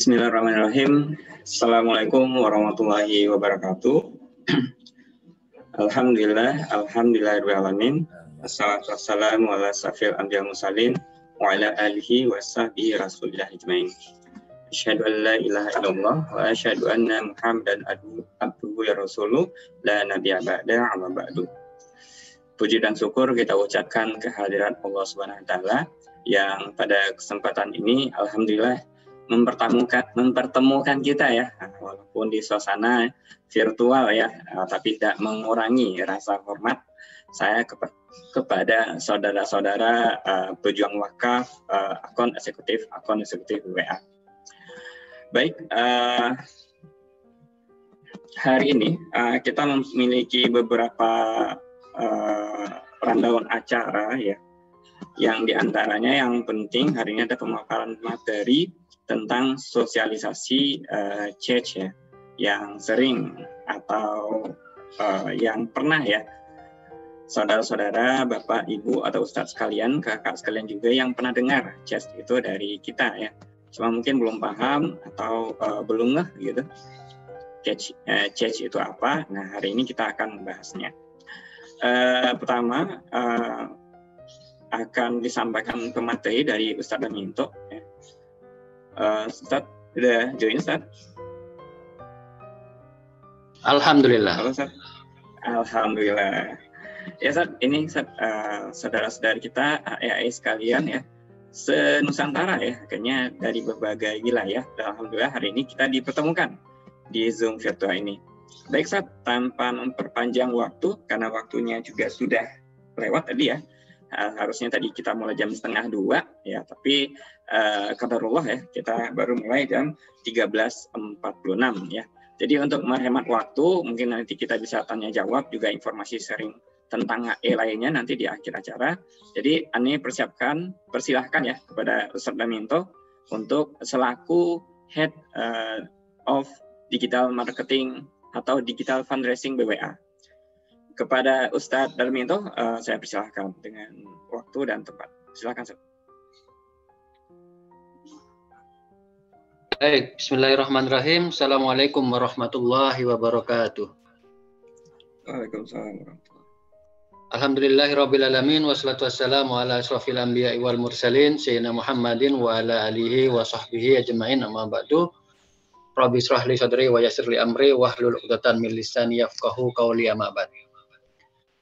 Bismillahirrahmanirrahim. Assalamualaikum warahmatullahi wabarakatuh. Alhamdulillahirrahmanirrahim. Assalatu wassalamu ala safil anbiya mursalin wa ala alihi wa sahbihi rasulillah ajmain. Asyhadu an la ilaha illallah wa asyhadu anna Muhammadan abduhu ya rasuluh la nabiyya ba'da amma ba'du. Puji dan syukur kita ucapkan kehadiran Allah Subhanahu wa taala yang pada kesempatan ini alhamdulillah mempertemukan kita ya, walaupun di suasana virtual ya, tapi tidak mengurangi rasa hormat saya kepada saudara-saudara pejuang wakaf akun eksekutif WA. Baik, hari ini kita memiliki beberapa rundown acara ya, yang diantaranya yang penting hari ini ada pemaparan materi tentang sosialisasi CEC ya, yang sering atau yang pernah ya saudara-saudara, bapak, ibu atau ustadz sekalian, kakak sekalian juga yang pernah dengar CEC itu dari kita ya, cuma mungkin belum paham atau belum ngeh gitu CEC itu apa. Nah hari ini kita akan membahasnya. Pertama akan disampaikan pemateri dari Ustadz Daminto ya. Ustadz, udah join Ustadz? Alhamdulillah. Halo Ustadz. Alhamdulillah. Ya Ustadz, ini saudara-saudara kita AEAI sekalian ya, se-Nusantara ya, akhirnya dari berbagai wilayah. Alhamdulillah hari ini kita dipertemukan di Zoom virtual ini. Baik Ustadz, tanpa memperpanjang waktu, karena waktunya juga sudah lewat tadi ya, harusnya tadi kita mulai jam 1:30 ya, tapi qadarullah ya, kita baru mulai jam 13.46 ya. Jadi untuk menghemat waktu, mungkin nanti kita bisa tanya jawab juga informasi sharing tentang HE lainnya nanti di akhir acara. Jadi Ani persilahkan ya kepada Ustadz Daminto untuk selaku Head of Digital Marketing atau Digital Fundraising BWA. Kepada Ustadz Darminto, saya persilahkan dengan waktu dan tempat. Silakan, Ustadz. Baik, bismillahirrahmanirrahim. Assalamualaikum warahmatullahi wabarakatuh. Waalaikumsalam warahmatullahi. Alhamdulillahirabbil alamin wassalatu wassalamu ala asrofil anbiya'i wal mursalin sayyidina Muhammadin wa ala alihi wa sahbihi ajmain, amma ba'du. Rabbi shrah li sadri wa yassir li amri wahlul 'uqdatam min lisani yafqahu qawli, amma ba'd.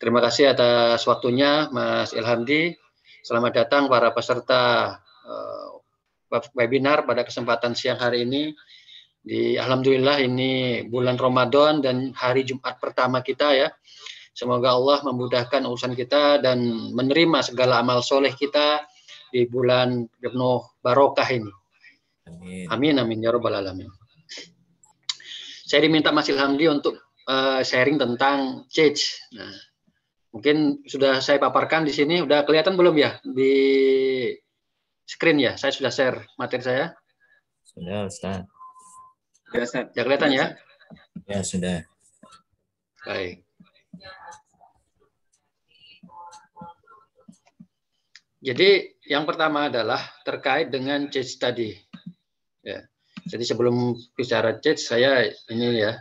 Terima kasih atas waktunya Mas Ilhamdi. Selamat datang para peserta webinar pada kesempatan siang hari ini. Alhamdulillah ini bulan Ramadan dan hari Jumat pertama kita ya. Semoga Allah memudahkan urusan kita dan menerima segala amal soleh kita di bulan penuh barokah ini. Amin amin ya rabbal alamin. Saya diminta Mas Ilhamdi untuk sharing tentang CEC. Nah, mungkin sudah saya paparkan di sini. Udah kelihatan belum ya di screen ya? Saya sudah share materi saya. Sudah, Ustaz. Ya, Ustaz. Ya kelihatan ya? Ya, sudah. Baik. Jadi yang pertama adalah terkait dengan CEC tadi. Ya. Jadi sebelum bicara CEC, saya ini ya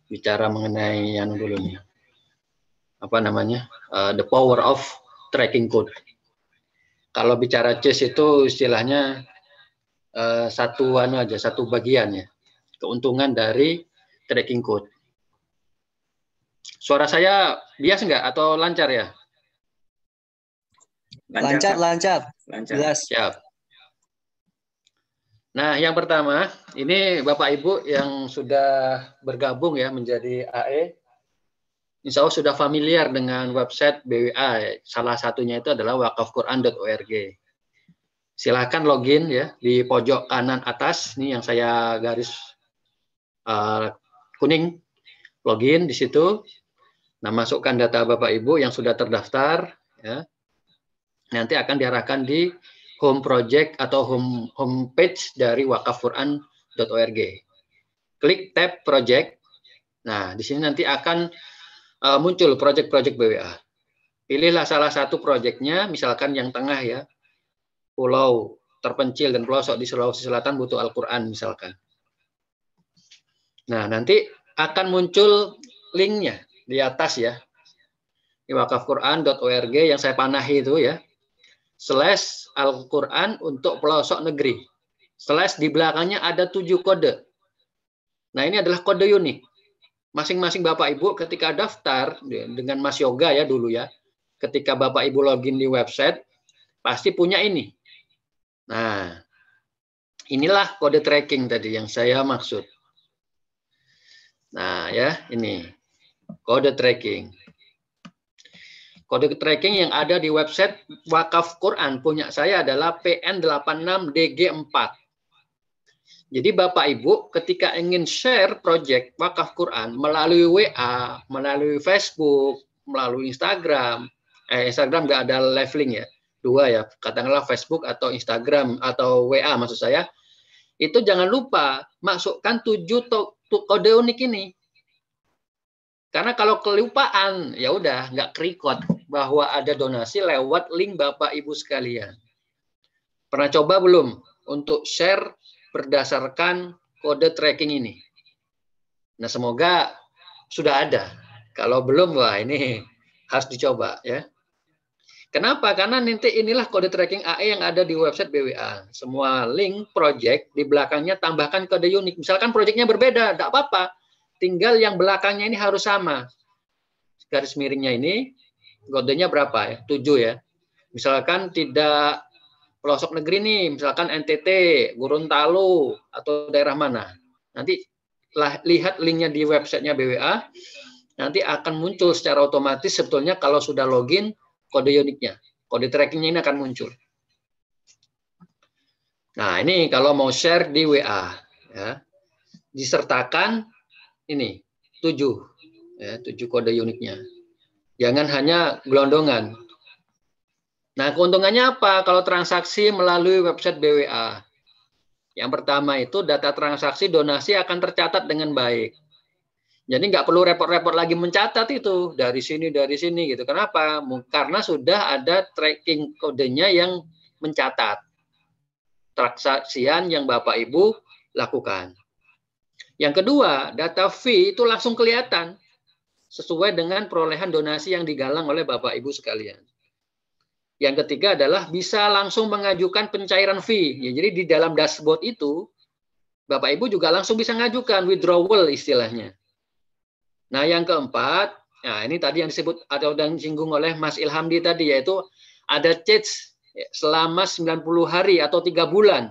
bicara mengenai yang dulu nih. Apa namanya, the power of tracking code. Kalau bicara CEC itu istilahnya satu bagian ya, keuntungan dari tracking code. Suara saya bias nggak atau lancar ya? Lancar. Jelas. Siap. Nah, yang pertama, ini Bapak Ibu yang sudah bergabung ya menjadi AE, insya Allah sudah familiar dengan website BWA. Salah satunya itu adalah wakafquran.org. Silakan login ya di pojok kanan atas, ini yang saya garis kuning. Login di situ. Nah, masukkan data Bapak Ibu yang sudah terdaftar ya. Nanti akan diarahkan di home project atau home page dari wakafquran.org. Klik tab project. Nah, di sini nanti akan muncul project-project BWA. Pilihlah salah satu projectnya, misalkan yang tengah ya, Pulau terpencil dan pelosok di Sulawesi Selatan butuh Al-Quran misalkan. Nah, nanti akan muncul linknya di atas ya. Di wakafquran.org yang saya panahi itu ya. / Al-Quran untuk pelosok negeri. / di belakangnya ada 7 kode. Nah, ini adalah kode unik. Masing-masing Bapak Ibu ketika daftar dengan Mas Yoga ya dulu ya. Ketika Bapak Ibu login di website, pasti punya ini. Nah, inilah kode tracking tadi yang saya maksud. Nah, ya, ini kode tracking. Kode tracking yang ada di website Wakaf Quran punya saya adalah PN86DG4. Jadi Bapak Ibu ketika ingin share project Wakaf Quran melalui WA, melalui Facebook, melalui Instagram, Instagram nggak ada live link ya, 2 ya, katakanlah Facebook atau Instagram atau WA maksud saya, itu jangan lupa masukkan 7 kode unik ini. Karena kalau kelupaan, ya udah nggak ke-record bahwa ada donasi lewat link Bapak Ibu sekalian. Pernah coba belum untuk share berdasarkan kode tracking ini? Nah, semoga sudah ada. Kalau belum, wah ini harus dicoba ya. Kenapa? Karena nanti inilah kode tracking AE yang ada di website BWA. Semua link project di belakangnya tambahkan kode unik. Misalkan projectnya berbeda, tidak apa-apa. Tinggal yang belakangnya ini harus sama. Garis miringnya ini kodenya berapa ya? 7 ya. Misalkan tidak pelosok negeri nih, misalkan NTT, Gorontalo atau daerah mana. Nanti lihat linknya di websitenya BWA. Nanti akan muncul secara otomatis sebetulnya kalau sudah login kode uniknya. Kode trackingnya ini akan muncul. Nah, ini kalau mau share di WA ya. Disertakan ini 7 ya, 7 kode uniknya. Jangan hanya gelondongan. Nah, keuntungannya apa kalau transaksi melalui website BWA? Yang pertama itu data transaksi donasi akan tercatat dengan baik. Jadi nggak perlu repot-repot lagi mencatat itu dari sini gitu. Kenapa? Karena sudah ada tracking kodenya yang mencatat transaksian yang Bapak Ibu lakukan. Yang kedua, data fee itu langsung kelihatan sesuai dengan perolehan donasi yang digalang oleh Bapak Ibu sekalian. Yang ketiga adalah bisa langsung mengajukan pencairan fee. Ya, jadi di dalam dashboard itu, Bapak Ibu juga langsung bisa mengajukan withdrawal istilahnya. Nah, yang keempat, nah ini tadi yang disebut atau yang disinggung oleh Mas Ilhamdi tadi, yaitu ada charge selama 90 hari atau 3 bulan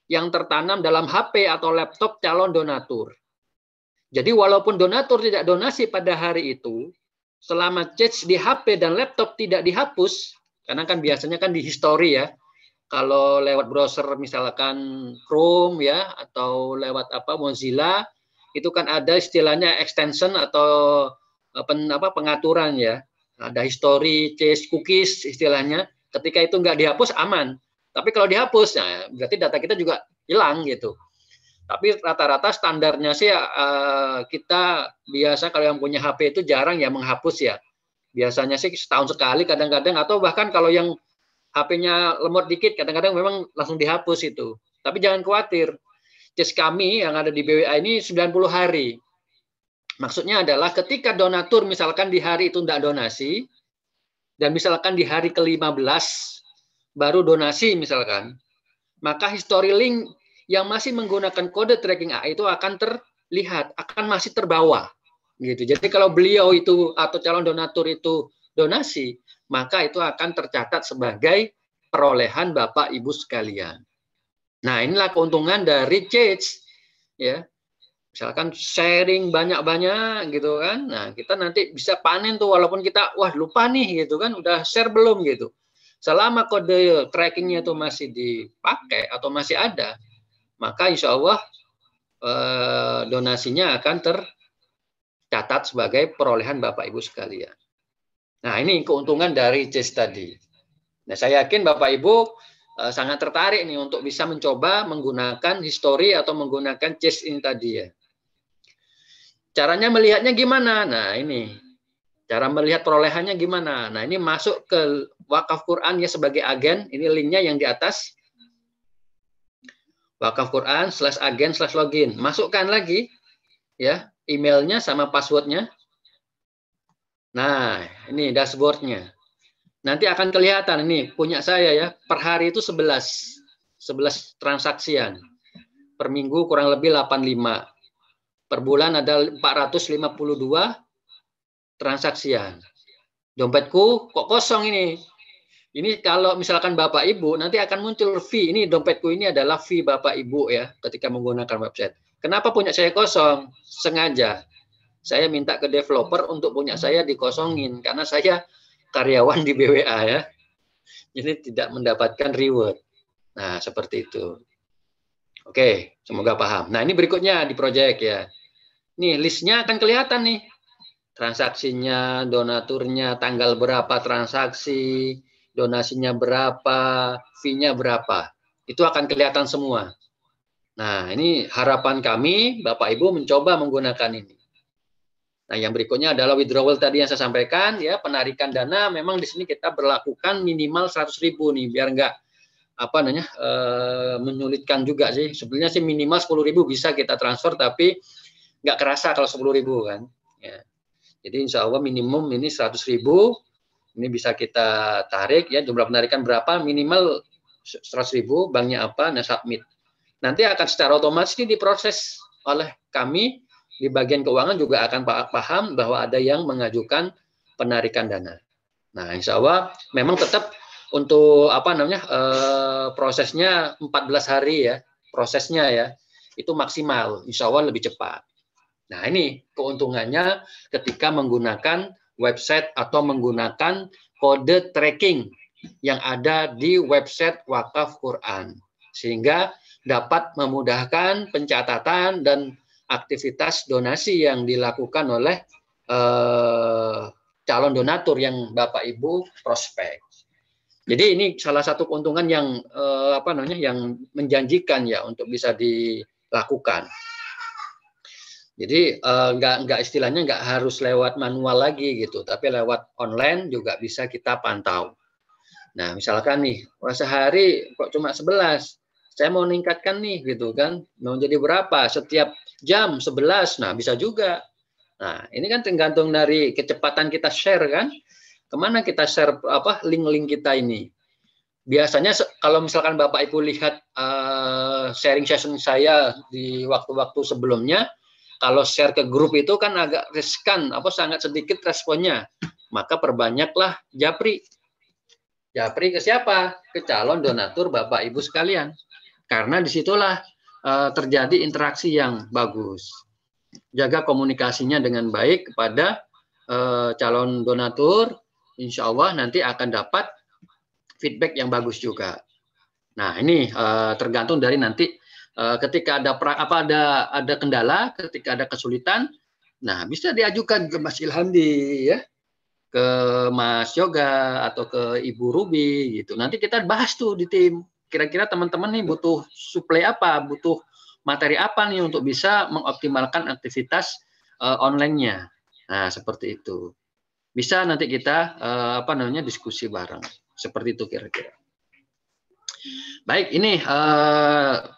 yang tertanam dalam HP atau laptop calon donatur. Jadi walaupun donatur tidak donasi pada hari itu, selama charge di HP dan laptop tidak dihapus, karena kan biasanya kan di history ya, kalau lewat browser misalkan Chrome ya, atau lewat Mozilla, itu kan ada istilahnya extension atau pengaturan ya, ada history, charge, cookies istilahnya. Ketika itu nggak dihapus aman. Tapi kalau dihapus, ya berarti data kita juga hilang gitu. Tapi rata-rata standarnya sih kita biasa kalau yang punya HP itu jarang ya menghapus ya. Biasanya sih setahun sekali kadang-kadang, atau bahkan kalau yang HP-nya lemot dikit kadang-kadang memang langsung dihapus itu. Tapi jangan khawatir. Case kami yang ada di BWA ini 90 hari. Maksudnya adalah ketika donatur misalkan di hari itu tidak donasi, dan misalkan di hari ke-15 baru donasi misalkan, maka history link yang masih menggunakan kode tracking A itu akan terlihat, akan masih terbawa. Gitu. Jadi kalau beliau itu atau calon donatur itu donasi, maka itu akan tercatat sebagai perolehan Bapak Ibu sekalian. Nah, inilah keuntungan dari Change ya. Misalkan sharing banyak-banyak gitu kan. Nah, kita nanti bisa panen tuh walaupun kita wah lupa nih gitu kan, udah share belum gitu. Selama kode trackingnya itu masih dipakai atau masih ada, maka insya Allah donasinya akan tercatat sebagai perolehan Bapak Ibu sekalian. Nah, ini keuntungan dari CES tadi. Nah, saya yakin Bapak Ibu sangat tertarik nih untuk bisa mencoba menggunakan history atau menggunakan CES ini tadi ya. Caranya melihatnya gimana? Nah, ini. Cara melihat perolehannya gimana? Nah, ini masuk ke Wakaf Quran ya sebagai agen. Ini linknya yang di atas. Wakaf Quran /agen/login. Masukkan lagi ya emailnya sama passwordnya. Nah, ini dashboardnya. Nanti akan kelihatan ini punya saya ya. Per hari itu 11 transaksian. Per minggu kurang lebih 85. Per bulan ada 452 transaksian. Dompetku kok kosong ini. Ini kalau misalkan Bapak Ibu nanti akan muncul fee. Ini dompetku ini adalah fee Bapak Ibu ya ketika menggunakan website. Kenapa punya saya kosong? Sengaja. Saya minta ke developer untuk punya saya dikosongin karena saya karyawan di BWA ya. Jadi tidak mendapatkan reward. Nah, seperti itu. Oke, semoga paham. Nah, ini berikutnya di project ya. Nih, listnya akan kelihatan nih. Transaksinya, donaturnya, tanggal berapa transaksi, donasinya berapa, fee-nya berapa. Itu akan kelihatan semua. Nah, ini harapan kami, Bapak Ibu mencoba menggunakan ini. Nah, yang berikutnya adalah withdrawal tadi yang saya sampaikan, ya penarikan dana. Memang di sini kita berlakukan minimal 100.000 nih, biar nggak menyulitkan juga sih. Sebenarnya sih minimal 10.000 bisa kita transfer, tapi nggak kerasa kalau 10.000 kan. Ya. Jadi insya Allah minimum ini 100.000, ini bisa kita tarik ya, jumlah penarikan berapa, minimal 100.000, banknya apa, nah submit. Nanti akan secara otomatis ini diproses oleh kami, di bagian keuangan juga akan paham bahwa ada yang mengajukan penarikan dana. Nah insya Allah memang tetap untuk prosesnya 14 hari ya, prosesnya ya, itu maksimal, insya Allah lebih cepat. Nah, ini keuntungannya ketika menggunakan website atau menggunakan kode tracking yang ada di website Wakaf Quran. Sehingga dapat memudahkan pencatatan dan aktivitas donasi yang dilakukan oleh calon donatur yang Bapak Ibu prospek. Jadi ini salah satu keuntungan yang yang menjanjikan ya untuk bisa dilakukan. Jadi nggak istilahnya nggak harus lewat manual lagi gitu, tapi lewat online juga bisa kita pantau. Nah misalkan nih, sehari kok cuma 11, saya mau meningkatkan nih gitu kan, mau jadi berapa? Setiap jam 11, nah bisa juga. Nah ini kan tergantung dari kecepatan kita share kan, kemana kita share link-link kita ini. Biasanya kalau misalkan Bapak Ibu lihat sharing session saya di waktu-waktu sebelumnya, kalau share ke grup itu kan agak riskan, sangat sedikit responnya. Maka perbanyaklah japri. Japri ke siapa? Ke calon donatur Bapak Ibu sekalian. Karena disitulah terjadi interaksi yang bagus. Jaga komunikasinya dengan baik kepada calon donatur. Insya Allah nanti akan dapat feedback yang bagus juga. Nah ini tergantung dari nanti ketika ada kendala, ketika ada kesulitan, nah bisa diajukan ke Mas Ilhamdi ya, ke Mas Yoga atau ke Ibu Ruby gitu. Nanti kita bahas tuh di tim. Kira-kira teman-teman nih butuh suplai apa, butuh materi apa nih untuk bisa mengoptimalkan aktivitas online-nya. Nah seperti itu. Bisa nanti kita diskusi bareng. Seperti itu kira-kira. Baik, ini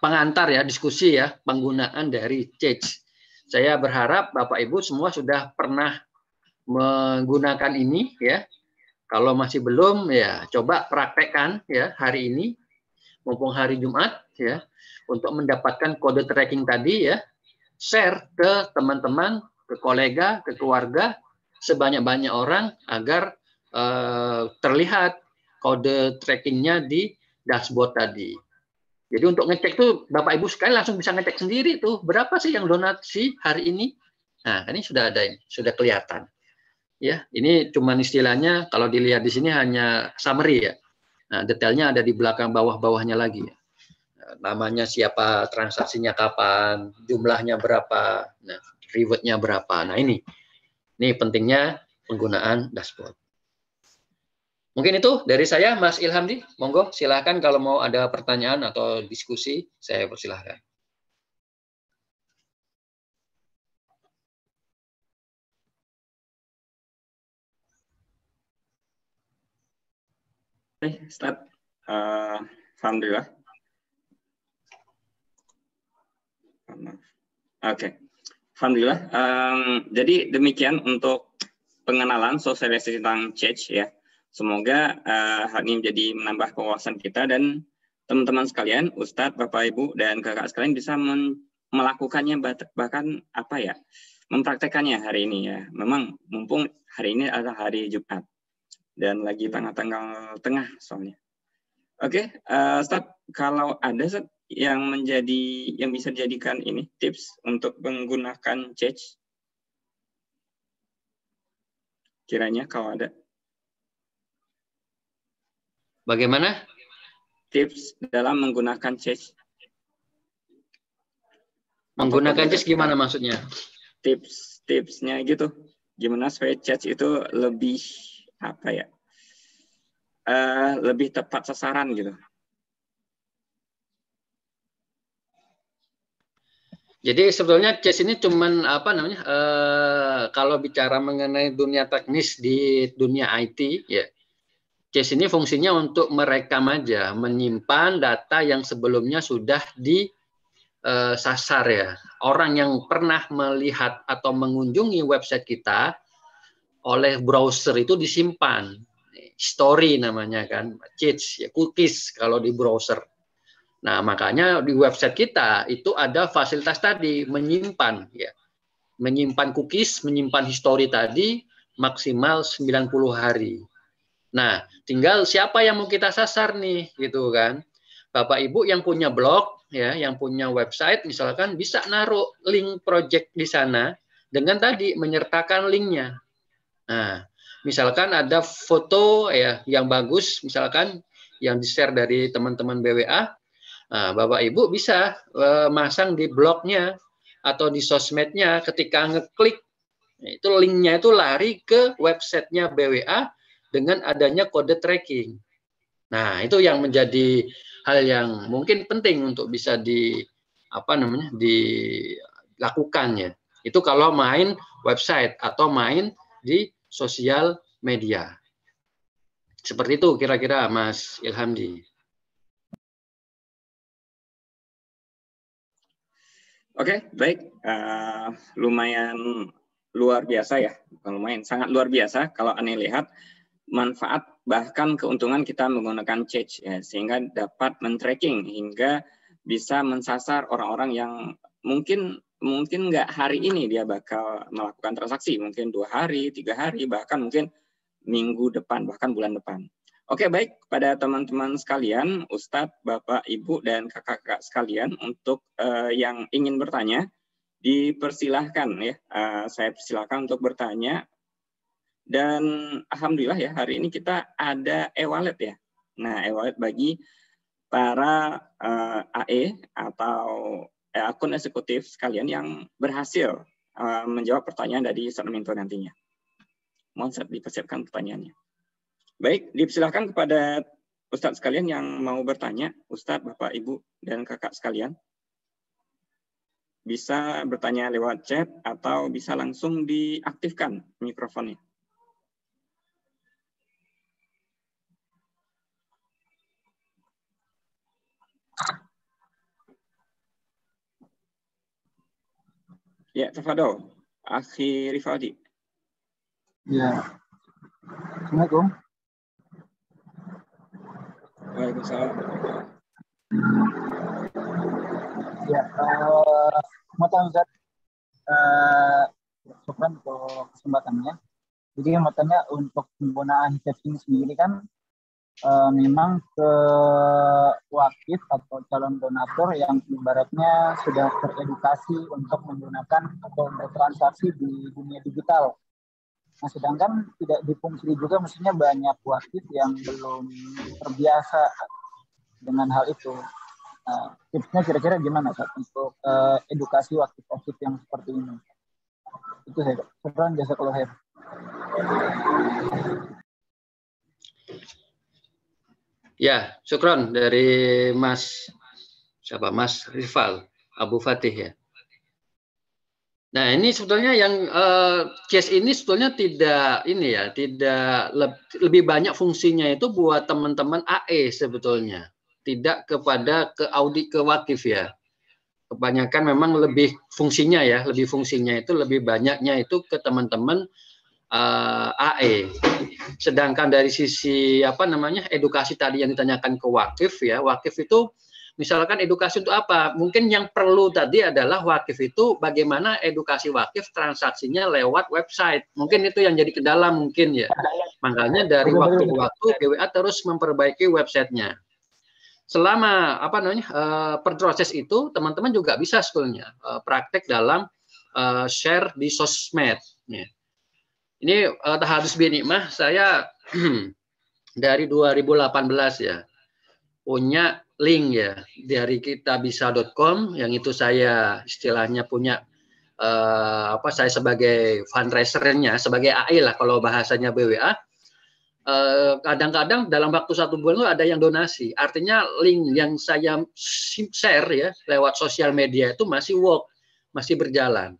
pengantar ya, diskusi ya, penggunaan dari Change. Saya berharap Bapak Ibu semua sudah pernah menggunakan ini ya. Kalau masih belum ya, coba praktekkan ya hari ini, mumpung hari Jumat ya, untuk mendapatkan kode tracking tadi ya. Share ke teman-teman, ke kolega, ke keluarga, sebanyak-banyak orang agar terlihat kode trackingnya di dashboard tadi. Jadi untuk ngecek tuh Bapak Ibu sekali langsung bisa ngecek sendiri tuh berapa sih yang donasi hari ini. Nah, ini sudah ada, sudah kelihatan. Ya, ini cuma istilahnya kalau dilihat di sini hanya summary ya. Nah, detailnya ada di belakang bawah-bawahnya lagi. Namanya siapa, transaksinya kapan, jumlahnya berapa, nah, rewardnya berapa. Nah, ini pentingnya penggunaan dashboard. Mungkin itu dari saya, Mas Ilhamdi. Monggo, silakan kalau mau ada pertanyaan atau diskusi, saya persilahkan. Ustaz, alhamdulillah. Oke. Alhamdulillah. Jadi demikian untuk pengenalan sosialisasi tentang CHESH ya. Semoga hal ini menjadi menambah wawasan kita dan teman-teman sekalian, Ustadz, Bapak, Ibu, dan kakak sekalian bisa melakukannya bahkan mempraktekannya hari ini ya. Memang mumpung hari ini adalah hari Jumat dan lagi tengah-tengah soalnya. Oke, Ustadz, kalau ada Ustadz, yang bisa dijadikan ini tips untuk menggunakan CHESH, kiranya kalau ada. Bagaimana? Tips dalam menggunakan CHESH. Menggunakan CHESH gimana maksudnya? Tipsnya gitu. Gimana supaya CHESH itu lebih lebih tepat sasaran gitu. Jadi sebetulnya CHESH ini cuman kalau bicara mengenai dunia teknis di dunia IT ya, CHESH ini fungsinya untuk merekam aja, menyimpan data yang sebelumnya sudah disasar ya. Orang yang pernah melihat atau mengunjungi website kita oleh browser itu disimpan. History namanya kan, CHESH ya, cookies kalau di browser. Nah, makanya di website kita itu ada fasilitas tadi, menyimpan cookies, menyimpan history tadi maksimal 90 hari. Nah, tinggal siapa yang mau kita sasar nih, gitu kan. Bapak Ibu yang punya blog ya, yang punya website misalkan bisa naruh link project di sana dengan tadi menyertakan linknya. Nah, misalkan ada foto ya yang bagus misalkan yang di-share dari teman-teman BWA. Nah, Bapak Ibu bisa masang di blognya atau di sosmednya, ketika ngeklik itu linknya itu lari ke websitenya BWA dengan adanya kode tracking. Nah, itu yang menjadi hal yang mungkin penting untuk bisa dilakukan ya. Itu kalau main website atau main di sosial media. Seperti itu kira-kira Mas Ilhamdi. Oke, baik. Lumayan luar biasa ya. Bukan lumayan, sangat luar biasa kalau Anda lihat manfaat bahkan keuntungan kita menggunakan CHESH ya, sehingga dapat men-tracking hingga bisa mensasar orang-orang yang mungkin nggak hari ini dia bakal melakukan transaksi, mungkin 2 hari, 3 hari, bahkan mungkin minggu depan, bahkan bulan depan. Oke, baik, pada teman-teman sekalian, Ustadz, Bapak, Ibu, dan kakak-kakak sekalian, untuk yang ingin bertanya, dipersilahkan ya, saya persilahkan untuk bertanya. Dan alhamdulillah ya, hari ini kita ada e-wallet ya. Nah, e-wallet bagi para AE atau akun eksekutif sekalian yang berhasil menjawab pertanyaan dari Ustadz Minto nantinya. Mohon dipersiapkan pertanyaannya. Baik, dipersilakan kepada Ustadz sekalian yang mau bertanya, Ustadz, Bapak, Ibu, dan kakak sekalian. Bisa bertanya lewat chat atau bisa langsung diaktifkan mikrofonnya. Ya, tafadhol, Akhi Rifaldi. Ya, Assalamualaikum. Waalaikumsalam. Ya, mau tanya Ustaz, syukran untuk kesempatannya. Jadi mau tanya untuk penggunaan CHESH ini sendiri kan memang ke wakif atau calon donatur yang ibaratnya sudah teredukasi untuk menggunakan atau bertransaksi di dunia digital. Nah, sedangkan tidak dipungkiri juga mestinya banyak wakif yang belum terbiasa dengan hal itu. Nah, tipsnya kira-kira gimana Ustaz untuk edukasi wakif-wakif yang seperti ini? Itu saya. Syukran, jazakallahu khair. Ya, syukron dari Mas Rifal Abu Fatih ya. Nah, ini sebetulnya yang CHESH ini sebetulnya tidak lebih banyak fungsinya itu buat teman-teman AE sebetulnya, tidak kepada ke wakif ya. kebanyakan memang lebih fungsinya itu lebih banyaknya itu ke teman-teman AE. Sedangkan dari sisi edukasi tadi yang ditanyakan ke Wakif ya, Wakif itu misalkan edukasi untuk apa? Mungkin yang perlu tadi adalah Wakif itu bagaimana edukasi Wakif transaksinya lewat website. Mungkin itu yang jadi kendala mungkin ya. Makanya dari waktu ke waktu BWA terus memperbaiki websitenya. Selama proses itu teman-teman juga bisa sebetulnya praktek dalam share di sosmed. Ya. Ini Tahadus Binikmah saya dari 2018 ya punya link ya dari kitabisa.com yang itu saya istilahnya punya saya sebagai fundraisernya, sebagai AI lah kalau bahasanya BWA. Kadang-kadang dalam waktu 1 bulan itu ada yang donasi. Artinya link yang saya share ya lewat sosial media itu masih masih berjalan.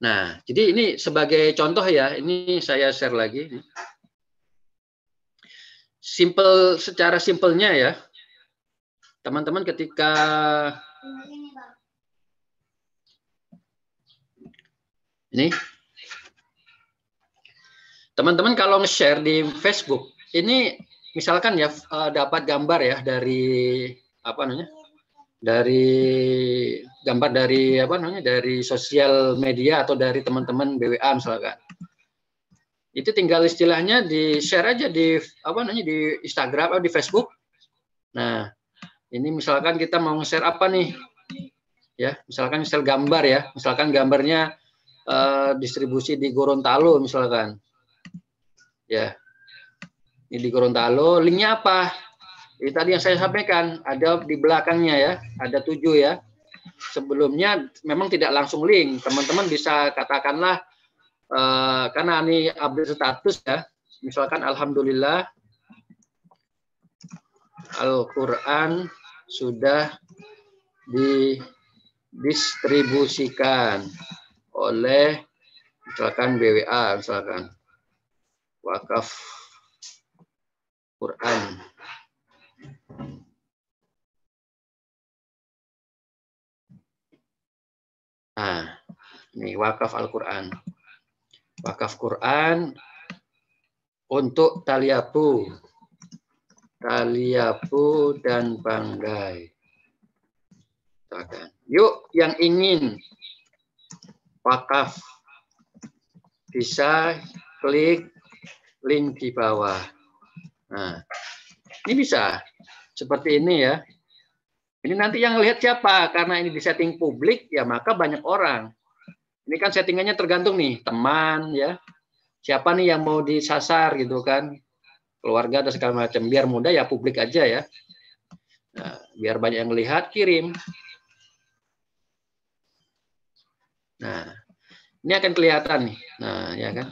Nah, jadi ini sebagai contoh ya, ini saya share lagi. Secara simpelnya ya, teman-teman ketika ini, teman-teman kalau nge-share di Facebook, ini misalkan ya dapat gambar ya dari dari sosial media atau dari teman-teman BWA misalkan. Itu tinggal istilahnya di share aja di di Instagram atau di Facebook. Nah, ini misalkan kita mau nge-share apa nih? Ya, misalkan share gambar ya. Misalkan gambarnya distribusi di Gorontalo misalkan. Ya. Ini di Gorontalo, linknya apa? Ini tadi yang saya sampaikan, ada di belakangnya ya, ada 7 ya. Sebelumnya memang tidak langsung link, teman-teman bisa katakanlah karena ini update status ya, misalkan alhamdulillah Al-Quran sudah didistribusikan oleh misalkan BWA, misalkan Wakaf Quran. Nah, ini wakaf Al-Quran. Wakaf Quran untuk Taliabu dan Banggai. Yuk, yang ingin wakaf bisa klik link di bawah. Nah, ini bisa seperti ini ya. Ini nanti yang lihat siapa? Karena ini disetting publik, ya maka banyak orang. Ini kan settingannya tergantung nih, teman ya. Siapa nih yang mau disasar gitu kan? Keluarga dan segala macam. Biar mudah ya publik aja ya. Nah, biar banyak yang lihat, kirim. Nah, ini akan kelihatan nih. Nah, ya kan.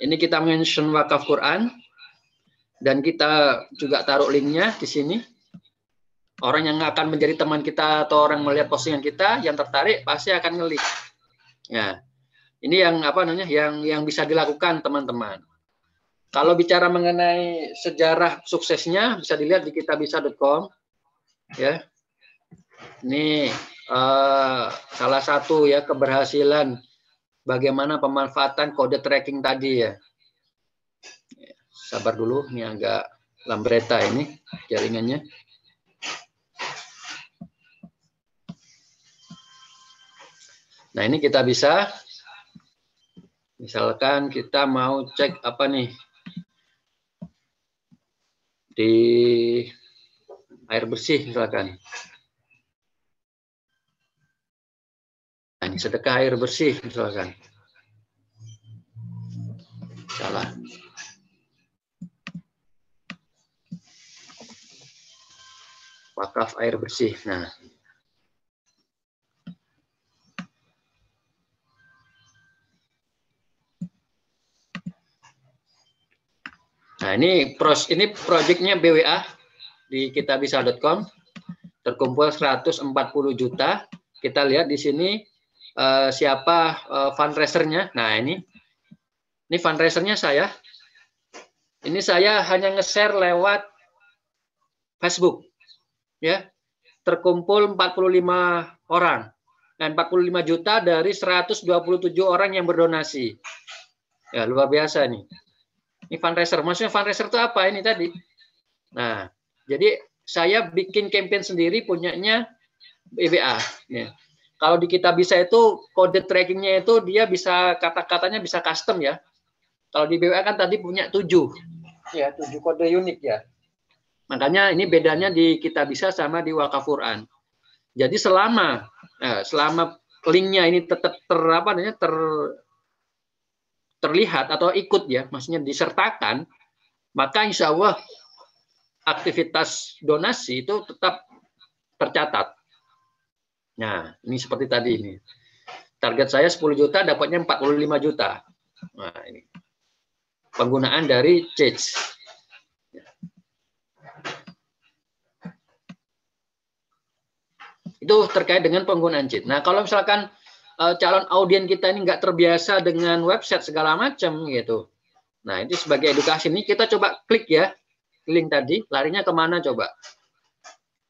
Ini kita mention wakaf Quran dan kita juga taruh linknya di sini. Orang yang akan menjadi teman kita atau orang melihat postingan kita yang tertarik pasti akan ngelik. Ya, ini yang yang bisa dilakukan teman-teman. Kalau bicara mengenai sejarah suksesnya bisa dilihat di kitabisa.com. Ya, ini salah satu ya keberhasilan bagaimana pemanfaatan kode tracking tadi ya. Sabar dulu, ini agak lambreta ini jaringannya. Nah, ini kita bisa, misalkan kita mau cek apa nih, di air bersih misalkan. Nah, ini sedekah air bersih misalkan. Salah. Wakaf air bersih. Nah, ini proyeknya BWA di kitabisa.com terkumpul 140 juta. Kita lihat di sini siapa fundraisernya. Nah, ini fundraisernya saya. Ini saya hanya nge-share lewat Facebook, ya. terkumpul 45 orang. Dan 45 juta dari 127 orang yang berdonasi. Ya, luar biasa nih. Ini fundraiser. Maksudnya fundraiser itu apa ini tadi? Nah, jadi saya bikin campaign sendiri punyanya BBA. Ya. Kalau di Kitabisa itu kode trackingnya itu dia bisa kata-katanya bisa custom ya. Kalau di BBA kan tadi punya 7. Ya, 7 kode unik ya. Makanya ini bedanya di Kitabisa sama di Wakaf Quran. Jadi selama linknya ini tetap terlihat atau ikut ya, maksudnya disertakan, maka insya Allah aktivitas donasi itu tetap tercatat. Nah, ini seperti tadi ini. Target saya 10 juta, dapatnya 45 juta. Nah, ini. Penggunaan dari Change. Itu terkait dengan penggunaan cheat. Nah, kalau misalkan calon audien kita ini nggak terbiasa dengan website segala macam gitu. Nah, itu sebagai edukasi ini kita coba klik ya link tadi, larinya kemana coba?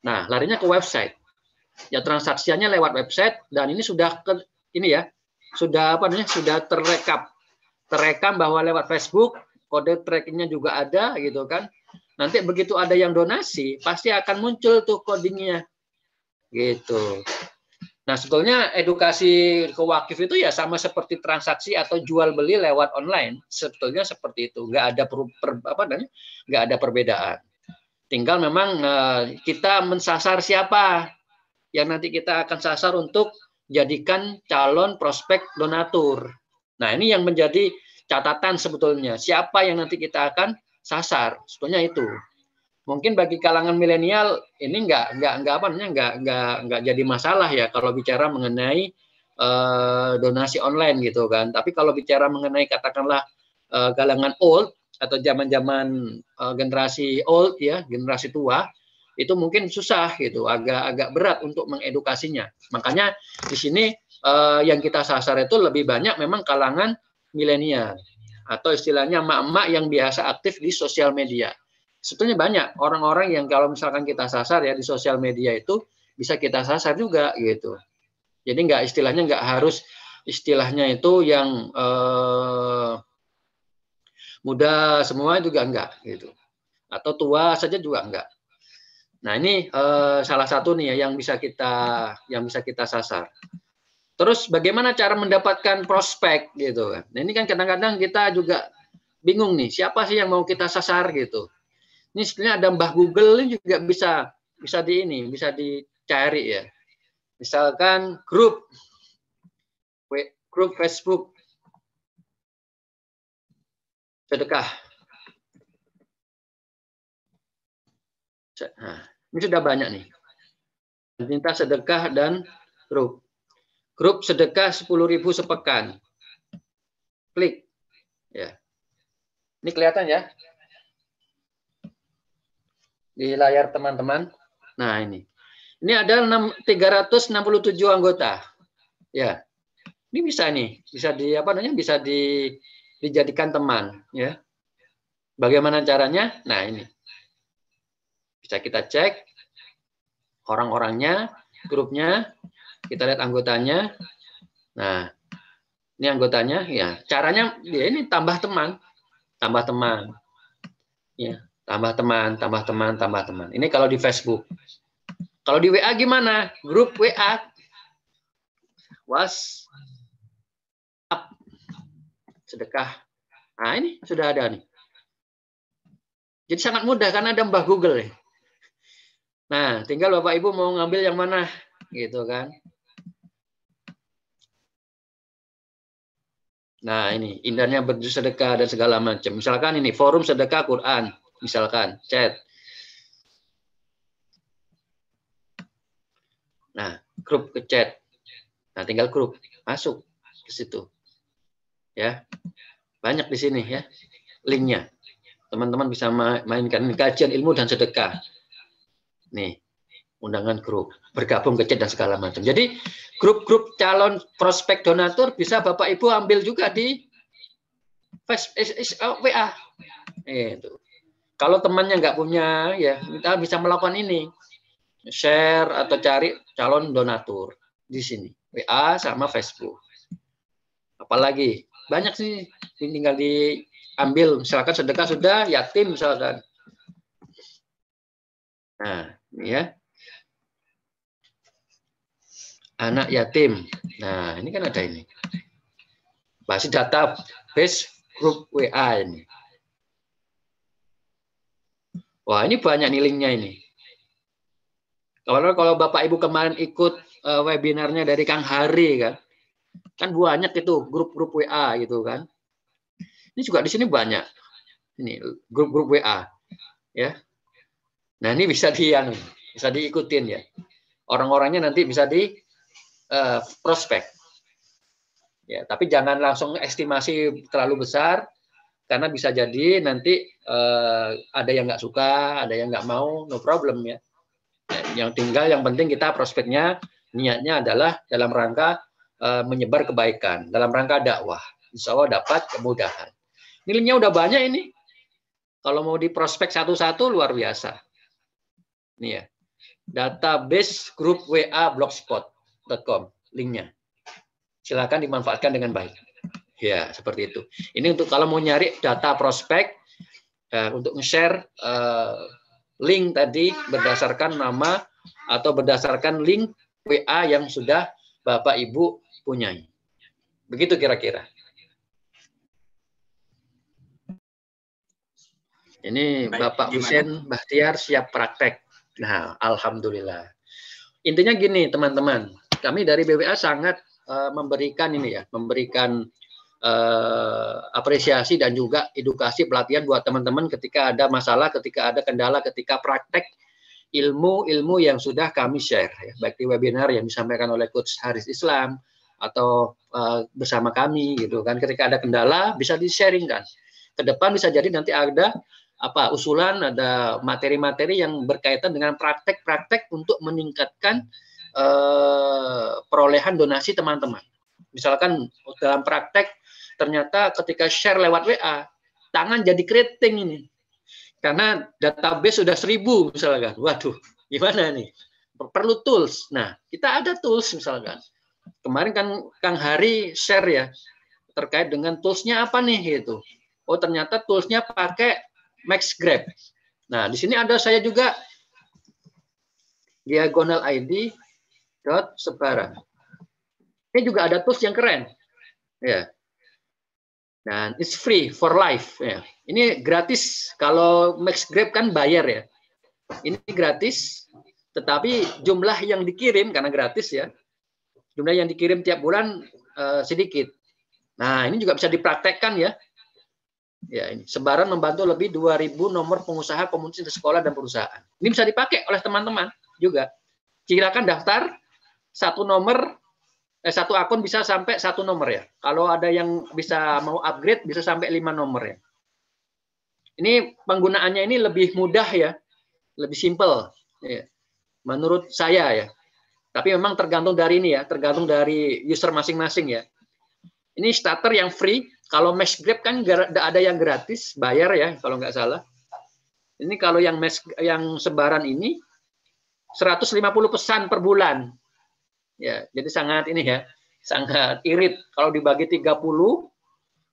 Nah, larinya ke website. Ya transaksinya lewat website dan ini sudah sudah terekam bahwa lewat Facebook, kode trackingnya juga ada gitu kan. Nanti begitu ada yang donasi, pasti akan muncul tuh codingnya. Gitu. Nah, sebetulnya edukasi ke wakif itu ya sama seperti transaksi atau jual beli lewat online. Sebetulnya seperti itu, nggak ada perbedaan. Tinggal memang kita mensasar siapa yang nanti kita akan sasar untuk jadikan calon prospek donatur. Nah, ini yang menjadi catatan sebetulnya. Siapa yang nanti kita akan sasar? Sebetulnya itu. Mungkin bagi kalangan milenial ini nggak jadi masalah ya kalau bicara mengenai donasi online gitu kan. Tapi kalau bicara mengenai katakanlah kalangan old atau zaman-zaman generasi old ya, generasi tua, itu mungkin susah gitu, agak berat untuk mengedukasinya. Makanya di sini yang kita sasar itu lebih banyak memang kalangan milenial atau istilahnya emak-emak yang biasa aktif di sosial media. Sebetulnya banyak orang-orang yang kalau misalkan kita sasar ya di sosial media itu bisa kita sasar juga gitu. Jadi nggak harus istilahnya itu yang muda semua juga enggak gitu. Atau tua saja juga enggak. Nah, ini salah satu nih ya yang bisa kita sasar. Terus bagaimana cara mendapatkan prospek gitu kan. Nah, ini kan kadang-kadang kita juga bingung nih, siapa sih yang mau kita sasar gitu. Ini sebenarnya ada Mbah Google ini juga bisa dicari ya. Misalkan grup Facebook sedekah. Nah, ini sudah banyak nih. Minta sedekah dan grup. Grup sedekah 10.000 sepekan. Klik. Ya. Ini kelihatan ya? Di layar teman-teman. Nah, ini. Ini ada 367 anggota. Ya. Ini bisa nih, bisa dijadikan teman, ya. Bagaimana caranya? Nah, ini. Bisa kita cek orang-orangnya, grupnya, kita lihat anggotanya. Nah, ini anggotanya, ya. Caranya ya ini tambah teman. Ya. Tambah teman. Ini kalau di Facebook. Kalau di WA gimana? Grup WA. WhatsApp. Sedekah. Nah, ini sudah ada nih. Jadi sangat mudah karena ada Mbah Google ya. Nah, tinggal Bapak Ibu mau ngambil yang mana gitu kan. Nah, ini indahnya bersedekah dan segala macam. Misalkan ini forum sedekah Quran. Misalkan, chat. Nah, grup ke chat. Nah, tinggal grup. Masuk ke situ. Ya. Banyak di sini ya. Linknya. Teman-teman bisa mainkan. Ini kajian ilmu dan sedekah. Nih. Undangan grup. Bergabung ke chat dan segala macam. Jadi, grup-grup calon prospek donatur bisa Bapak Ibu ambil juga di WA. Itu. Kalau temannya nggak punya, ya kita bisa melakukan ini. share atau cari calon donatur di sini, WA sama Facebook. Apalagi banyak sih, tinggal diambil. Misalkan sedekah sudah, yatim misalkan. Nah, ini ya. Anak yatim. Nah, ini kan ada ini. Masih database grup WA ini. Wah, ini banyak nih linknya ini. Kalau Bapak Ibu kemarin ikut webinarnya dari Kang Hari kan banyak itu grup-grup WA gitu kan. Ini juga di sini banyak. Ini grup-grup WA ya. Nah, ini bisa diikutin ya. Orang-orangnya nanti bisa di prospek. Ya, tapi jangan langsung estimasi terlalu besar karena bisa jadi nanti ada yang nggak suka, ada yang nggak mau, no problem ya. Yang penting kita prospeknya niatnya adalah dalam rangka menyebar kebaikan, dalam rangka dakwah. Insya Allah dapat kemudahan. Nilainya udah banyak ini. Kalau mau di prospek satu-satu luar biasa. Ini ya. Database grup WA blogspot.com linknya. Silakan dimanfaatkan dengan baik. Ya, seperti itu. Ini untuk kalau mau nyari data prospek untuk nge-share link tadi berdasarkan nama atau berdasarkan link WA yang sudah Bapak Ibu punyai. Begitu kira-kira. Ini Bapak Husein Bahtiar siap praktek. Nah, alhamdulillah. Intinya gini, teman-teman. Kami dari BWA sangat memberikan apresiasi dan juga edukasi pelatihan buat teman-teman ketika ada masalah, ketika ada kendala, ketika praktek ilmu-ilmu yang sudah kami share, ya, baik di webinar yang disampaikan oleh Coach Haris Islam atau bersama kami gitu kan. Ketika ada kendala bisa di-sharingkan. Ke depan bisa jadi nanti ada usulan, ada materi-materi yang berkaitan dengan praktek-praktek untuk meningkatkan perolehan donasi teman-teman. Misalkan dalam praktek ternyata ketika share lewat WA tangan jadi keriting ini karena database sudah 1000 misalkan. Waduh, gimana nih? Perlu tools. Nah, kita ada tools misalkan. Kemarin kan Kang Hari share ya terkait dengan toolsnya apa nih gitu. Oh, ternyata toolsnya pakai MaxGrab. Nah, di sini ada saya juga diagonal ID sebaran. Ini juga ada tools yang keren. Ya. Dan it's free for life ya. Ini gratis. Kalau MaxGrab kan bayar ya. Ini gratis, tetapi jumlah yang dikirim karena gratis ya. Jumlah yang dikirim tiap bulan sedikit. Nah, ini juga bisa dipraktekkan ya. Ya, ini sebaran membantu lebih 2000 nomor pengusaha, komunitas sekolah dan perusahaan. Ini bisa dipakai oleh teman-teman juga. Silakan daftar satu akun bisa sampai 1 nomor ya. Kalau ada yang bisa mau upgrade bisa sampai 5 nomor ya. Ini penggunaannya ini lebih mudah ya, lebih simple ya. Menurut saya ya. Tapi memang tergantung dari ini ya, tergantung dari user masing-masing ya. Ini starter yang free. Kalau MaxGrab kan ada yang gratis, bayar ya kalau nggak salah. Ini kalau yang sebaran ini 150 pesan per bulan. Ya, jadi sangat ini ya, sangat irit. Kalau dibagi 30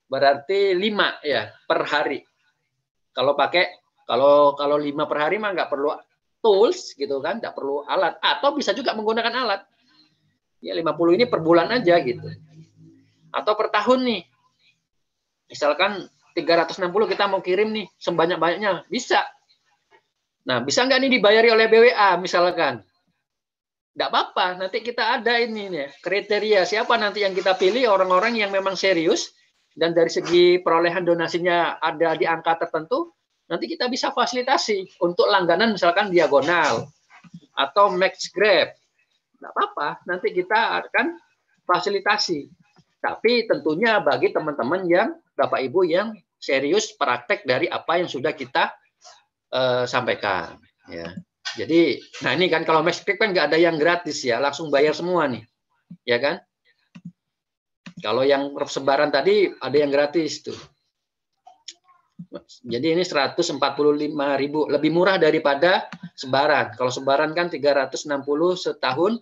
berarti 5 ya per hari. Kalau kalau 5 per hari mah nggak perlu tools gitu kan, nggak perlu alat atau bisa juga menggunakan alat. Ya 50 ini per bulan aja gitu. Atau per tahun nih. Misalkan 360 kita mau kirim nih sebanyak-banyaknya, bisa. Nah, bisa nggak nih dibayari oleh BWA misalkan? Nggak apa-apa, nanti kita ada ini nih kriteria siapa nanti yang kita pilih orang-orang yang memang serius dan dari segi perolehan donasinya ada di angka tertentu, nanti kita bisa fasilitasi untuk langganan misalkan diagonal atau MaxGrab. Nggak apa-apa, nanti kita akan fasilitasi. Tapi tentunya bagi teman-teman yang Bapak Ibu yang serius praktek dari apa yang sudah kita sampaikan. Ya. Jadi, nah ini kan kalau MaxGrab kan nggak ada yang gratis ya, langsung bayar semua nih, ya kan? Kalau yang sebaran tadi ada yang gratis tuh. Jadi ini 145.000 lebih murah daripada sebaran. Kalau sebaran kan 360 setahun.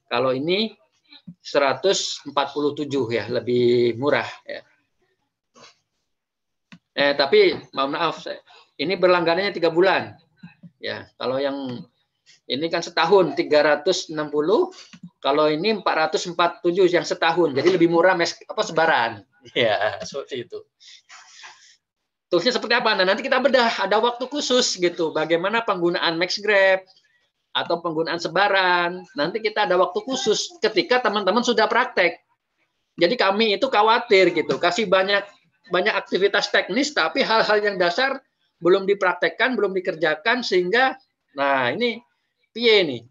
Kalau ini 147 ya, lebih murah ya. Tapi maaf, ini berlangganannya 3 bulan. Ya, kalau yang ini kan setahun 360, kalau ini 447 yang setahun. Jadi lebih murah sebaran. Ya, seperti itu. Toolsnya seperti apa? Nah, nanti kita bedah, ada waktu khusus gitu. Bagaimana penggunaan MaxGrab atau penggunaan sebaran. Nanti kita ada waktu khusus ketika teman-teman sudah praktek. Jadi kami itu khawatir gitu, kasih banyak aktivitas teknis, tapi hal-hal yang dasar belum dipraktekkan, belum dikerjakan, sehingga, nah ini piye nih?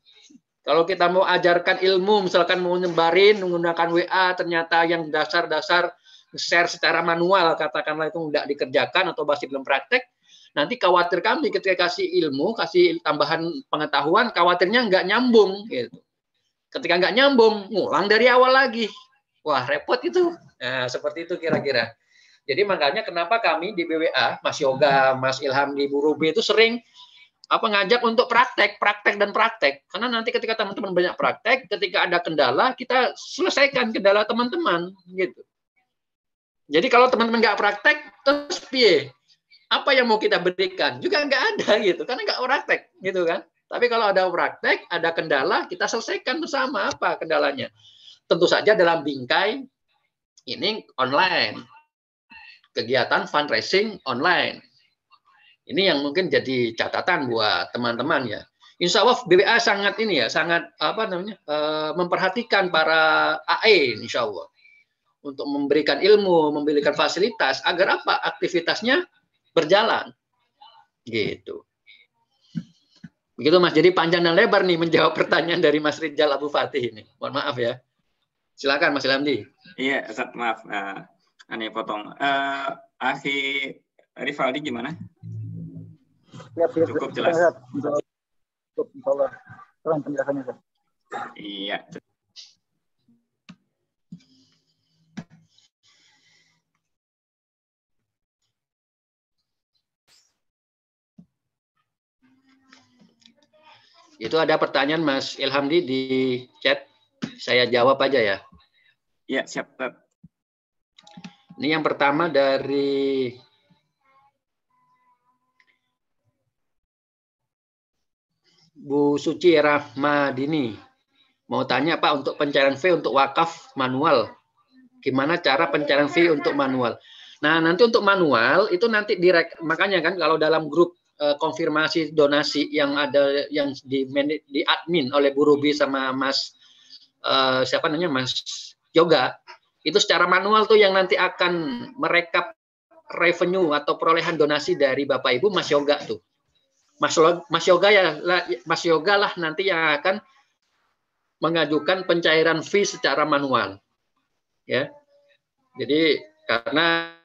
Kalau kita mau ajarkan ilmu, misalkan mau nyebarin menggunakan WA, ternyata yang dasar-dasar share secara manual, katakanlah itu tidak dikerjakan atau masih belum praktek, nanti khawatir kami ketika kasih ilmu, kasih tambahan pengetahuan, khawatirnya nggak nyambung. Gitu. Ketika nggak nyambung, ngulang dari awal lagi. Wah, repot itu. Nah, seperti itu kira-kira. Jadi makanya kenapa kami di BWA, Mas Yoga, Mas Ilham di Burubi itu sering ngajak untuk praktek. Karena nanti ketika teman-teman banyak praktek, ketika ada kendala, kita selesaikan kendala teman-teman. Gitu. Jadi kalau teman-teman nggak praktek, terus piye? Apa yang mau kita berikan? Juga nggak ada gitu, karena nggak praktek, gitu kan? Tapi kalau ada praktek, ada kendala, kita selesaikan bersama apa kendalanya. Tentu saja dalam bingkai ini online. Kegiatan fundraising online. Ini yang mungkin jadi catatan buat teman-teman ya. Insya Allah BWA sangat memperhatikan para AE insya Allah untuk memberikan ilmu, memberikan fasilitas agar apa aktivitasnya berjalan. Gitu. Begitu Mas. Jadi panjang dan lebar nih menjawab pertanyaan dari Mas Rijal Abu Fatih ini. Mohon maaf ya. Silakan Mas Ilhamdi. Iya, Ustaz, maaf. Aneh potong. Akhi Rivaldi gimana? Cukup jelas. Cukup, insyaallah. Tolong penjelasannya, Ustaz. Iya. Itu ada pertanyaan Mas Ilhamdi di chat. Saya jawab aja ya. Iya, siap. Ini yang pertama dari Bu Suci Rahmadini. Mau tanya Pak, untuk pencairan fee untuk wakaf manual. Gimana cara pencairan fee untuk manual? Nah, nanti untuk manual itu nanti makanya kan kalau dalam grup konfirmasi donasi yang ada yang di admin oleh Bu Ruby sama Mas Mas Yoga, itu secara manual tuh yang nanti akan merekap revenue atau perolehan donasi dari Bapak Ibu Mas Yoga tuh. Mas Yoga lah nanti yang akan mengajukan pencairan fee secara manual. Ya. Jadi karena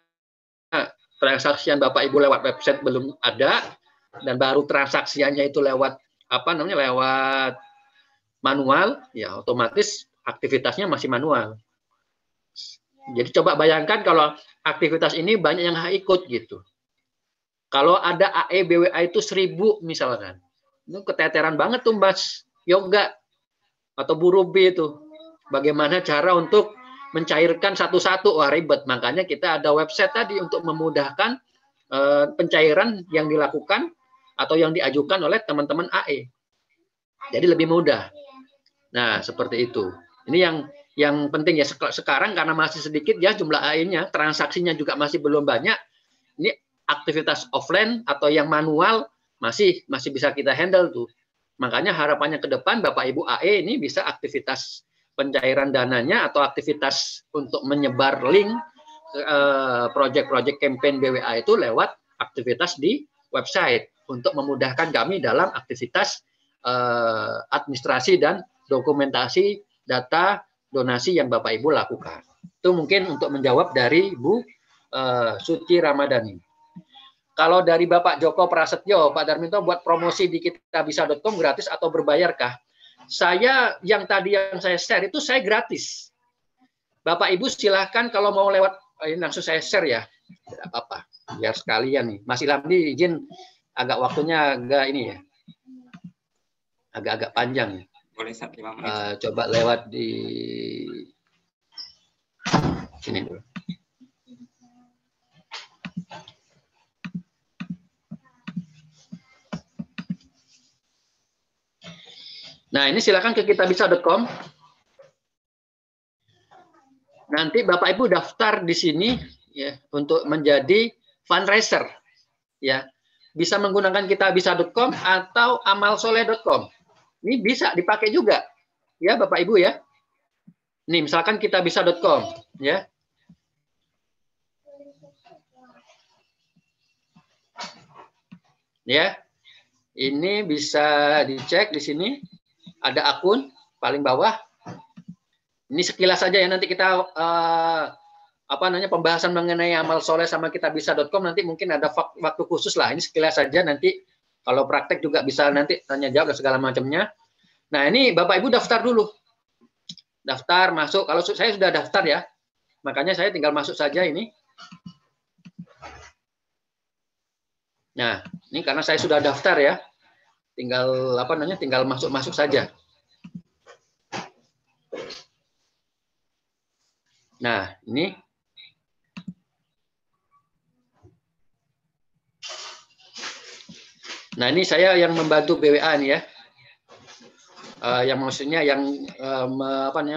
transaksian Bapak Ibu lewat website belum ada dan baru transaksiannya itu lewat lewat manual, ya otomatis aktivitasnya masih manual. Jadi coba bayangkan kalau aktivitas ini banyak yang ikut gitu. Kalau ada AE BWA itu 1000 misalkan, itu keteteran banget tuh Mas Yoga atau Bu Ruby itu. Bagaimana cara untuk mencairkan satu-satu? Wah ribet. Makanya kita ada website tadi untuk memudahkan pencairan yang dilakukan atau yang diajukan oleh teman-teman AE. Jadi lebih mudah. Nah, seperti itu. Ini yang penting ya sekarang karena masih sedikit ya jumlah AE-nya, transaksinya juga masih belum banyak. Ini aktivitas offline atau yang manual masih bisa kita handle tuh. Makanya harapannya ke depan Bapak Ibu AE ini bisa aktivitas pencairan dananya atau aktivitas untuk menyebar link proyek-proyek campaign BWA itu lewat aktivitas di website untuk memudahkan kami dalam aktivitas administrasi dan dokumentasi data donasi yang Bapak Ibu lakukan. Itu mungkin untuk menjawab dari Bu Suci Ramadhani. Kalau dari Bapak Joko Prasetyo, Pak Darminto buat promosi di kitabisa.com gratis atau berbayarkah? Saya yang saya share itu saya gratis. Bapak Ibu silahkan kalau mau lewat ini langsung saya share ya. Tidak apa-apa. Biar sekalian nih. Mas Ilhamdi izin agak waktunya agak ini ya. agak-agak panjang. Boleh 5 menit. Coba lewat di sini dulu. Nah, ini silakan ke kitabisa.com. Nanti Bapak Ibu daftar di sini ya untuk menjadi fundraiser ya. Bisa menggunakan kitabisa.com atau amalsoleh.com. Ini bisa dipakai juga ya Bapak Ibu ya. Nih, misalkan kitabisa.com ya. Ya. Ini bisa dicek di sini. Ada akun paling bawah. Ini sekilas saja ya, nanti kita pembahasan mengenai amal soleh sama kitabisa.com nanti mungkin ada waktu khusus lah. Ini sekilas saja, nanti kalau praktek juga bisa nanti tanya jawab dan segala macamnya. Nah, ini Bapak Ibu daftar dulu. Daftar masuk. Kalau saya sudah daftar ya, makanya saya tinggal masuk saja ini. Nah, ini karena saya sudah daftar ya. Tinggal tinggal masuk saja. Nah, ini saya yang membantu BWA nih ya. Yang maksudnya yang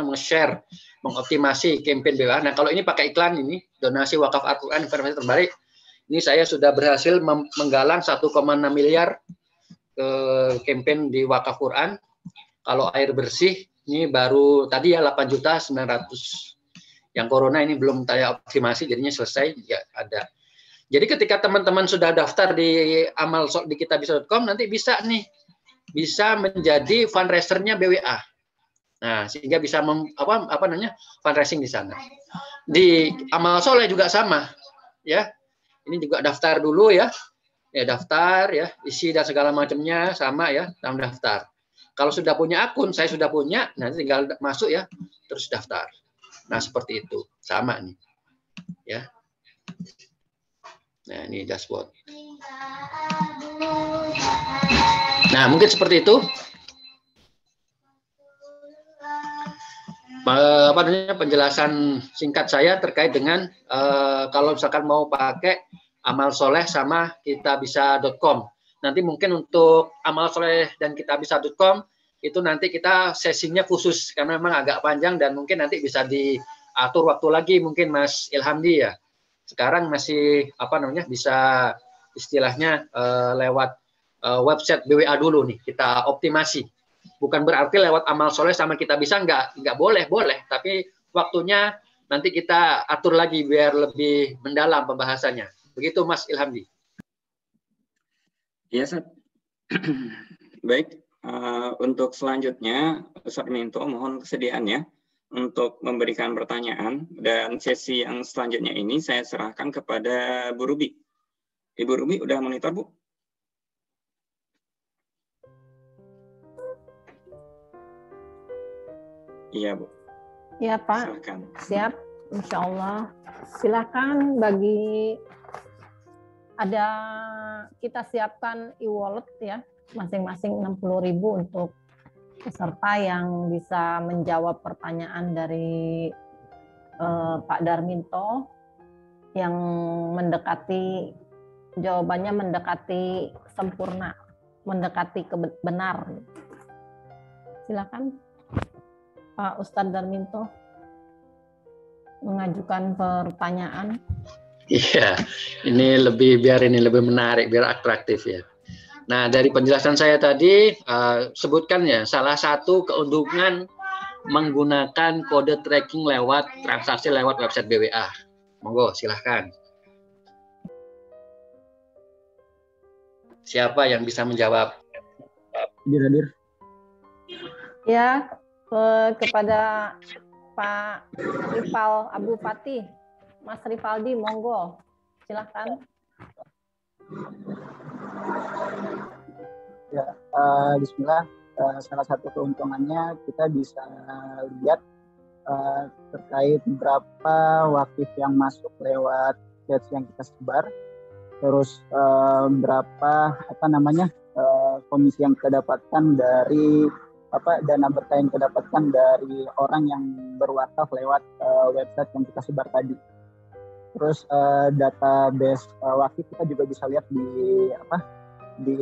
nge-share, mengoptimasi campaign BWA. Nah, kalau ini pakai iklan ini, donasi wakaf Al-Qur'an informasi terbaik. Ini saya sudah berhasil menggalang 1,6 miliar ke campaign di wakaf Quran. Kalau air bersih ini baru tadi ya 8.900.000. Yang corona ini belum saya optimasi, jadinya selesai ya ada. Jadi ketika teman-teman sudah daftar di di kitabisa.com nanti bisa menjadi fundraisernya BWA. Nah, sehingga bisa fundraising di sana. Di Amal Soleh juga sama ya. Ini juga daftar dulu ya. Ya daftar ya, isi dan segala macamnya sama ya, dalam daftar. Kalau sudah punya akun, saya sudah punya, nanti tinggal masuk ya, terus daftar. Nah, seperti itu. Sama nih. Ya. Nah, ini dashboard. Nah, mungkin seperti itu. Penjelasan singkat saya terkait dengan kalau misalkan mau pakai Amal Soleh sama kitabisa.com. Nanti mungkin untuk Amal Soleh dan kitabisa.com itu nanti kita sesinya khusus karena memang agak panjang dan mungkin nanti bisa diatur waktu lagi mungkin Mas Ilhamdi ya. Sekarang masih bisa istilahnya lewat website BWA dulu nih kita optimasi. Bukan berarti lewat Amal Soleh sama kitabisa nggak boleh, tapi waktunya nanti kita atur lagi biar lebih mendalam pembahasannya. Begitu Mas Ilhamdi. Iya, Ustaz. Baik, untuk selanjutnya Ustaz Minto mohon kesediaannya untuk memberikan pertanyaan dan sesi yang selanjutnya ini saya serahkan kepada Bu Ruby. Ibu Ruby udah monitor, Bu? Iya, Bu. Iya, Pak. Silakan. Siap, Insya Allah. Silakan bagi kita siapkan e-wallet ya, masing-masing 60.000 untuk peserta yang bisa menjawab pertanyaan dari Pak Darminto yang jawabannya mendekati sempurna, mendekati benar. Silakan Pak Ustadz Darminto mengajukan pertanyaan. Iya, ini biar lebih menarik, biar atraktif ya. Nah, dari penjelasan saya tadi, sebutkan ya, salah satu keuntungan menggunakan kode tracking lewat transaksi lewat website BWA. Monggo, silahkan. Siapa yang bisa menjawab? Hadir. Ya, kepada Pak Rifal Abu Fatih. Mas Rifaldi, monggo, silahkan. Ya, Bismillah. Salah satu keuntungannya kita bisa lihat terkait berapa wakif yang masuk lewat batch yang kita sebar, terus berapa komisi yang kita dapatkan dari dana berkah yang kita dapatkan dari orang yang berwakaf lewat website yang kita sebar tadi. Terus database wakif kita juga bisa lihat di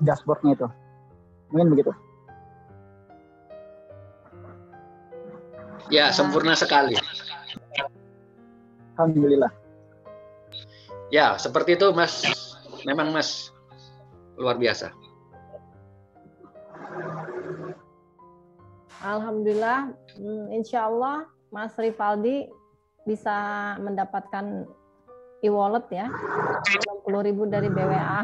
dashboardnya itu. Mungkin begitu. Ya, sempurna sekali. Alhamdulillah. Ya, seperti itu Mas. Memang Mas luar biasa. Alhamdulillah, insya Allah Mas Rifaldi bisa mendapatkan e-wallet ya, 60.000 dari BWA.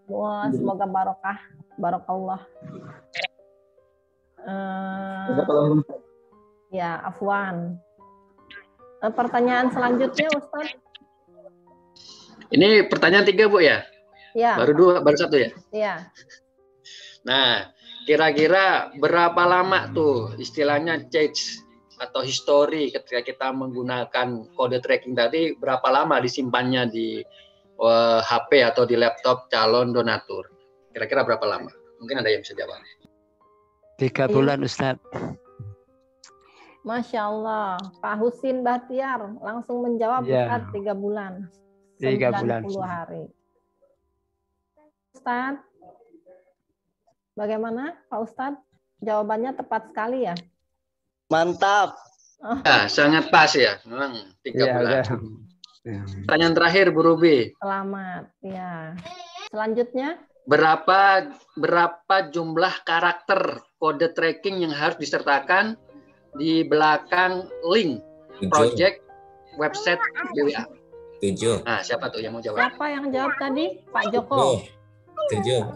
Wah, semoga barokah, barokallah. Ya, afwan. Pertanyaan selanjutnya, Ustaz. Ini pertanyaan 3, Bu ya? Ya. Baru 1 ya? Iya. Nah, kira-kira berapa lama tuh istilahnya change atau history ketika kita menggunakan kode tracking tadi, berapa lama disimpannya di HP atau di laptop calon donatur? Kira-kira berapa lama? Mungkin ada yang bisa jawab. 3 bulan, Ustaz. Masya Allah, Pak Husin Bahtiar langsung menjawab, Ustaz, 3 bulan. 3 bulan. 90 hari. Ustaz, bagaimana Pak Ustaz? Jawabannya tepat sekali ya? Mantap. Ya, sangat pas ya. Memang 3 bulan. Pertanyaan terakhir, Bu Ruby. Selamat. Ya. Selanjutnya. Berapa jumlah karakter kode tracking yang harus disertakan di belakang link project website BWA? 7. Nah, siapa tuh yang mau jawab? Siapa yang jawab tadi? Pak Joko. 7.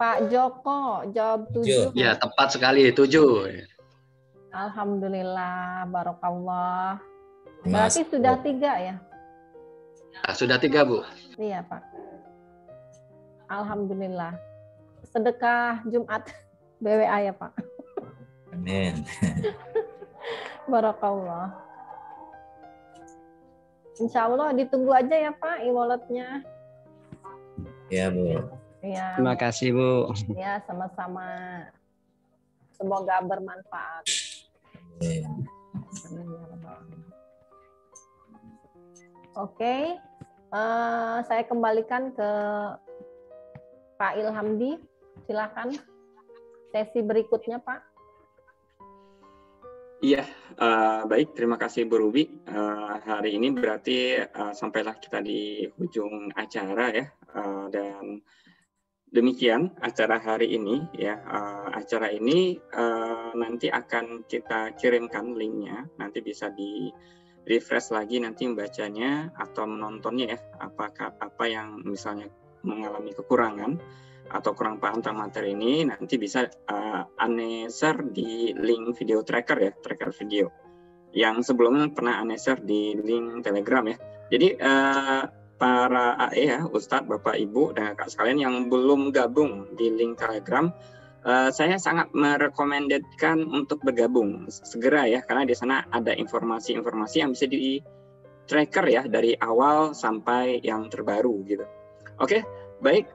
Pak Joko jawab 7. Ya, tepat sekali, 7. Alhamdulillah, barokallah. Berarti sudah 3 ya? Nah, sudah 3, Bu. Iya, Pak. Alhamdulillah. Sedekah Jumat BWA ya, Pak. Amin. Barakallah. Insya Allah ditunggu aja ya, Pak, e-walletnya. Ya, Bu. Ya. Terima kasih, Bu. Ya, sama-sama. Semoga bermanfaat. Oke. Saya kembalikan ke Pak Ilhamdi, silakan sesi berikutnya, Pak. Iya, baik. Terima kasih Bu Ruby. Hari ini berarti sampailah kita di ujung acara ya, dan demikian acara hari ini ya. Acara ini nanti akan kita kirimkan linknya. Nanti bisa di refresh lagi nanti membacanya atau menontonnya ya. Apa yang misalnya mengalami kekurangan atau kurang paham tentang materi ini, nanti bisa share di link video tracker ya, tracker video. Yang sebelumnya pernah share di link Telegram ya. Jadi para AE ya, Ustadz, Bapak, Ibu, dan kakak sekalian yang belum gabung di link Telegram, saya sangat merekomendasikan untuk bergabung segera ya, karena di sana ada informasi-informasi yang bisa di tracker ya dari awal sampai yang terbaru gitu. Oke, baik,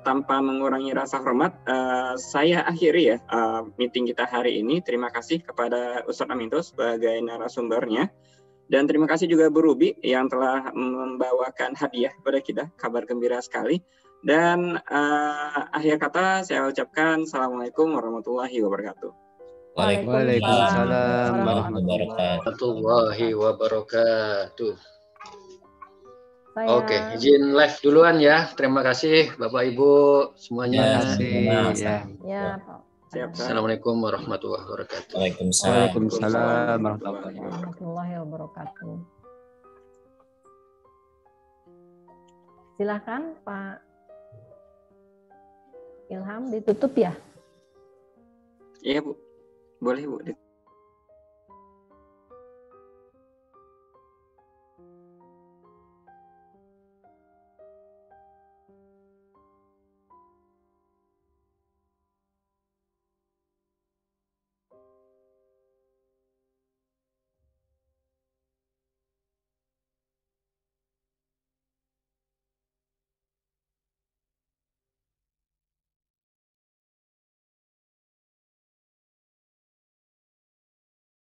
tanpa mengurangi rasa hormat, saya akhiri ya meeting kita hari ini. Terima kasih kepada Ustadz Aminto sebagai narasumbernya. Dan terima kasih juga Bu Ruby yang telah membawakan hadiah kepada kita, kabar gembira sekali. Dan akhir kata saya ucapkan Assalamualaikum warahmatullahi wabarakatuh. Waalaikumsalam warahmatullahi wabarakatuh. Oke, izin live duluan ya. Terima kasih Bapak Ibu semuanya. Terima kasih. Ya, Pak. Assalamualaikum warahmatullahi wabarakatuh. Waalaikumsalam warahmatullahi wabarakatuh. Silakan Pak Ilham, ditutup ya? Iya Bu, boleh Bu.